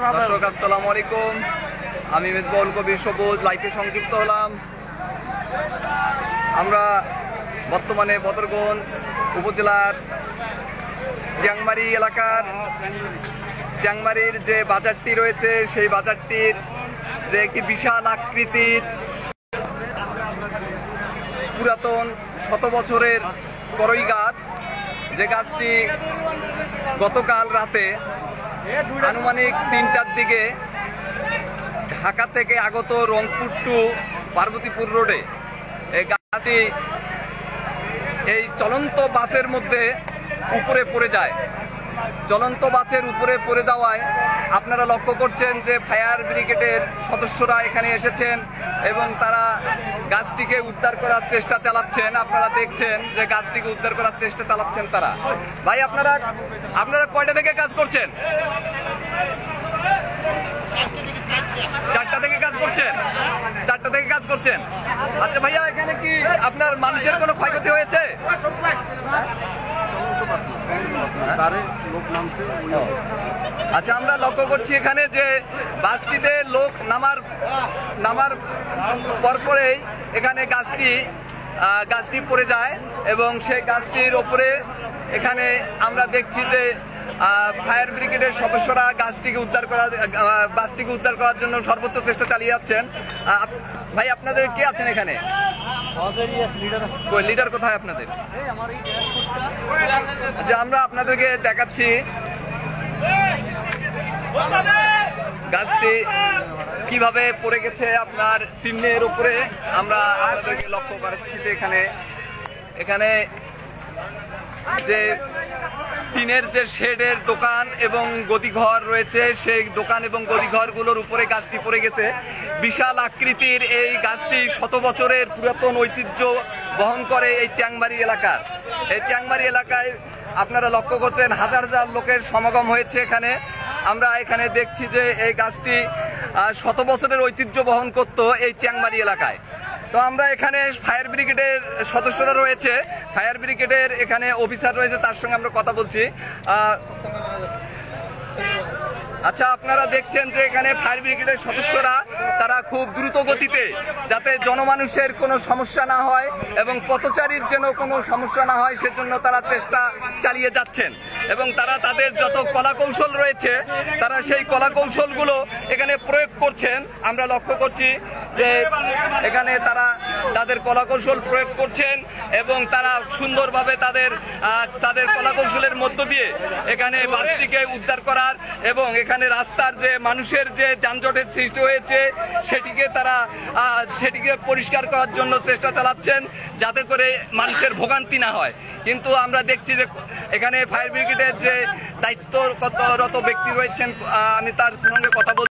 দর্শক আসসালামু আলাইকুম, আমি মেজবাউল কবির সবুজ লাইভে সংযুক্ত হলাম। আমরা বর্তমানে বদরগঞ্জ উপজেলার চ্যাংমারি এলাকার চ্যাংমারির যে বাজারটি রয়েছে সেই বাজারটির যে একটি বিশাল আকৃতির পুরাতন শত বছরের করই গাছ, যে গাছটি গতকাল রাতে আনুমানিক ৩টার দিকে ঢাকা থেকে আগত রংপুর টু পার্বতীপুর রোডে এই গাছটি এই চলন্ত বাসের মধ্যে উপরে পড়ে যায়। চলন্ত বাসের উপরে পড়ে যাওয়ায় আপনারা লক্ষ্য করছেন যে ফায়ার ব্রিগেডের সদস্যরা এখানে এসেছেন এবং তারা গাছটিকে উদ্ধার করার চেষ্টা চালাচ্ছেন। আপনারা দেখছেন যে গাছটিকে উদ্ধার করার চেষ্টা চালাচ্ছেন তারা। ভাই আপনারা কয়টা থেকে কাজ করছেন? 4টা থেকে কাজ করছেন? 4টা থেকে কাজ করছেন। আচ্ছা ভাইয়া, এখানে কি আপনার মানুষের কোনো ক্ষয়ক্ষতি হয়েছে? আচ্ছা, আমরা লক্ষ্য করছি এখানে যে বাসটিতে লোক নামার পরপরেই এখানে গাছটি পড়ে যায় এবং সেই গাছটির ওপরে এখানে আমরা দেখছি যে ফায়ার ব্রিগেডের সদস্যরা বাসটিকে উদ্ধার করার জন্য সর্বোচ্চ চেষ্টা চালিয়ে যাচ্ছেন। ভাই আপনাদের কে আছেন এখানে? লিডার কোথায় আপনাদের? আচ্ছা, আমরা আপনাদেরকে দেখাচ্ছি গাছটি কিভাবে পড়ে গেছে আপনার টিনের উপরে। আমরা আপনাদেরকে লক্ষ্য করাচ্ছি যে এখানে যে টিনের যে শেডের দোকান এবং গদিঘর রয়েছে, সেই দোকান এবং গদিঘরগুলোর উপরে গাছটি পড়ে গেছে। বিশাল আকৃতির এই গাছটি শত বছরের পুরাতন ঐতিহ্য বহন করে এই চ্যাংমারি এলাকার। এই চ্যাংমারি এলাকায় আপনারা লক্ষ্য করছেন হাজার হাজার লোকের সমাগম হয়েছে এখানে। আমরা এখানে দেখছি যে এই গাছটি শত বছরের ঐতিহ্য বহন করত এই চ্যাংমারি এলাকায়। তো আমরা এখানে ফায়ার ব্রিগেডের সদস্যরা রয়েছে, ফায়ার ব্রিগেডের এখানে অফিসার রয়েছে, তার সঙ্গে আমরা কথা বলছি। আচ্ছা, আপনারা দেখছেন যে এখানে ফায়ার ব্রিগেডের সদস্যরা তারা খুব দ্রুত গতিতে, যাতে জনমানুষের কোনো সমস্যা না হয় এবং পথচারীর যেন কোনো সমস্যা না হয় সেজন্য তারা চেষ্টা চালিয়ে যাচ্ছেন এবং তারা তাদের যত কলাকৌশল রয়েছে তারা সেই কলাকৌশলগুলো এখানে প্রয়োগ করছেন। আমরা লক্ষ্য করছি যে এখানে তারা তাদের কলাকৌশল প্রয়োগ করছেন এবং তারা সুন্দরভাবে তাদের কলাকৌশলের মধ্য দিয়ে এখানে বাসটিকে উদ্ধার করার এবং এখানে রাস্তার যে মানুষের যে যানজটের সৃষ্টি হয়েছে সেটিকে পরিষ্কার করার জন্য চেষ্টা চালাচ্ছেন, যাতে করে মানুষের ভোগান্তি না হয়। কিন্তু আমরা দেখছি যে এখানে ফায়ার ব্রিগেডের যে দায়িত্বরত ব্যক্তি রয়েছেন, আমি তার সঙ্গে কথা বলছি।